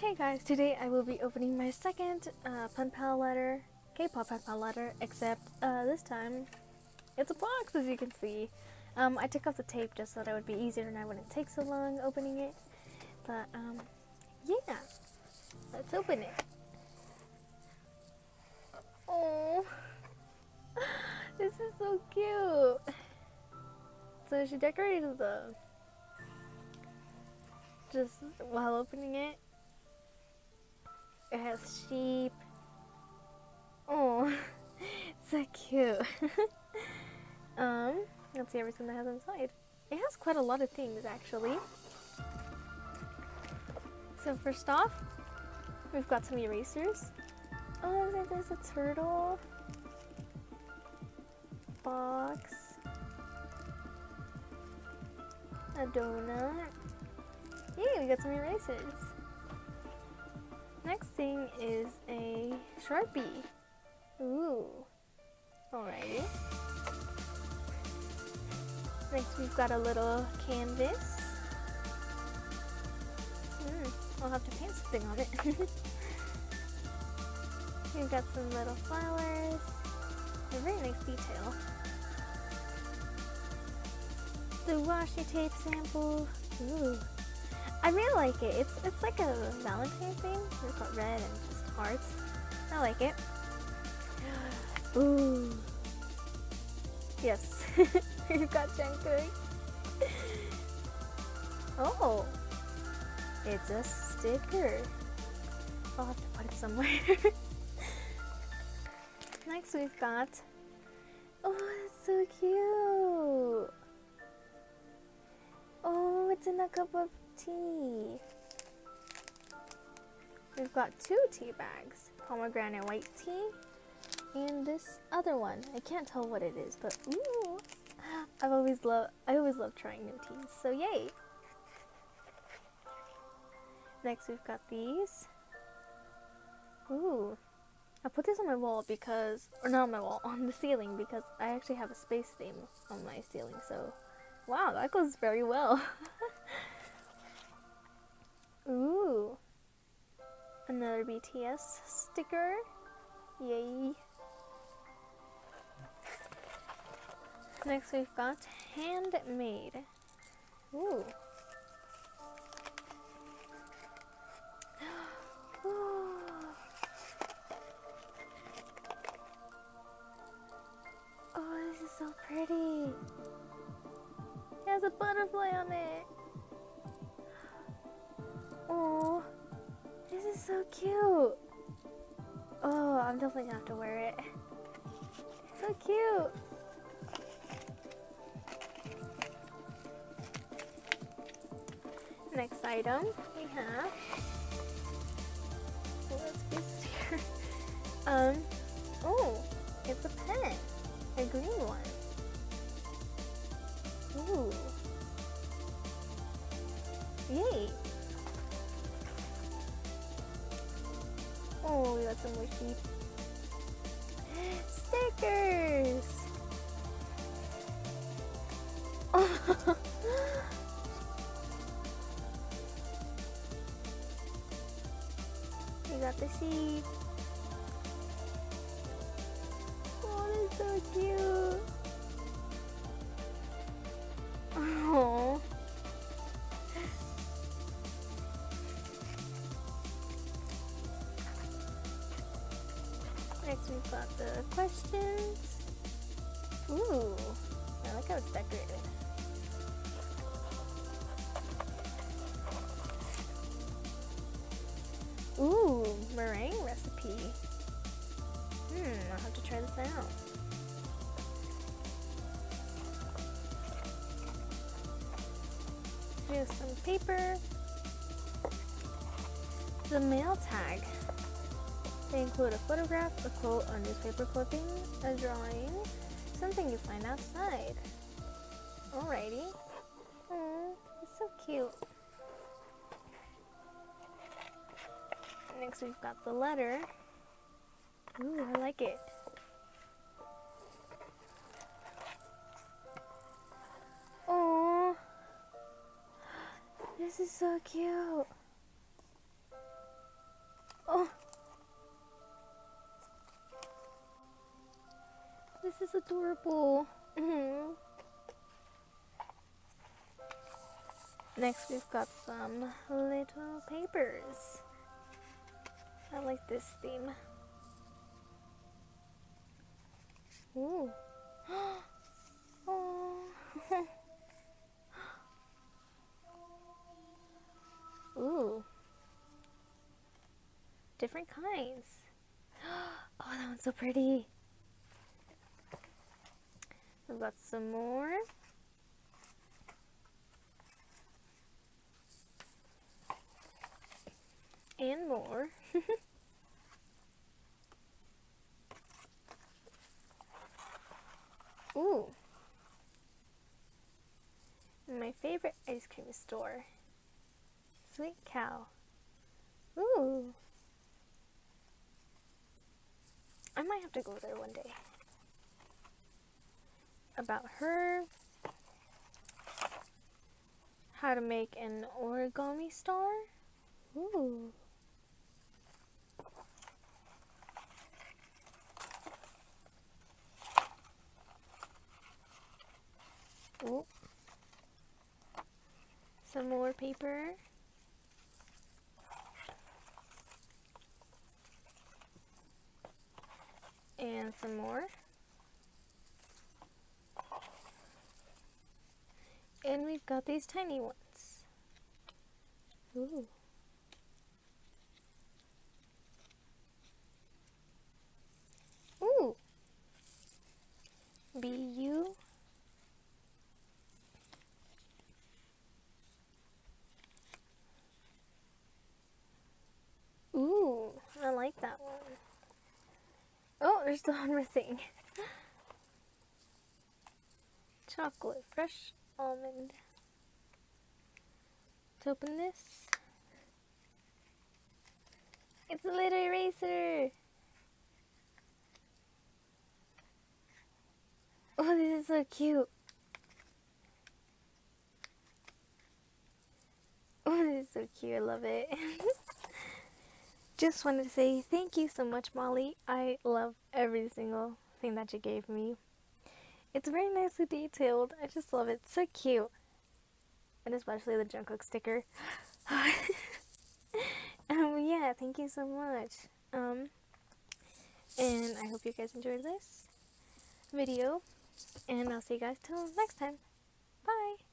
Hey guys, today I will be opening my second pen pal letter, K-pop pen pal letter, except this time it's a box, as you can see. I took off the tape just so that it would be easier and I wouldn't take so long opening it. But yeah, let's open it. Oh, this is so cute. So she decorated them just while opening it. It has sheep. Oh, so cute. Let's see everything that has inside. It has quite a lot of things actually. So first off, we've got some erasers. Oh, there's a turtle. Box. A donut. Yay, we got some erasers. Next thing is a Sharpie. Ooh. Alrighty. Next we've got a little canvas. I'll have to paint something on it. We've got some little flowers. A very nice detail. The washi tape sample. Ooh. I really like it. It's like a Valentine theme. It's got red and just hearts. I like it. Ooh. Yes. We've got Jungkook. Oh. It's a sticker. I'll have to put it somewhere. Next we've got... Oh, it's so cute. Oh, it's in a cup of tea. We've got two tea bags. Pomegranate white tea. And this other one. I can't tell what it is, but ooh. I always love trying new teas. So yay. Next we've got these. Ooh. I put this on my wall because, or not on my wall, on the ceiling because I actually have a space theme on my ceiling. So, wow, that goes very well. Ooh. Another BTS sticker. Yay. Next we've got handmade. Ooh. Oh, this is so pretty. It has a butterfly on it. Oh, this is so cute. Oh, I'm definitely gonna have to wear it. So cute. Next item we have. Oh, let's be here. Oh, it's a pen. A green one. Ooh. Yay. Oh, we got some more sheep. Stickers! Oh. We got the sheep. Oh, that's so cute. Oh. Next we've got the questions. Ooh, I like how it's decorated. Ooh, meringue recipe. I'll have to try this out. Here's some paper. The mail tag. They include a photograph, a quote, a newspaper clipping, a drawing, something you find outside. Alrighty. Oh, it's so cute. Next we've got the letter. Ooh, I like it. Oh, this is so cute. this is adorable. Next, we've got some little papers. I like this theme. Ooh. Oh. Ooh. Different kinds. Oh, that one's so pretty. We've got some more. And more. Ooh. My favorite ice cream store. Sweet Cow. Ooh. I might have to go there one day. About her. How to make an origami star. Ooh. Ooh. Some more paper. And some more. And we've got these tiny ones. Ooh. Ooh. BU. Ooh, I like that one. Oh, there's still one more thing. Chocolate, fresh almond. Let's open this. It's a little eraser. Oh, this is so cute. Oh, this is so cute. I love it. Just wanted to say thank you so much, Molly. I love every single thing that you gave me. It's very nicely detailed. I just love it. It's so cute. And especially the Jungkook sticker. Yeah, thank you so much. And I hope you guys enjoyed this video. And I'll see you guys till next time. Bye!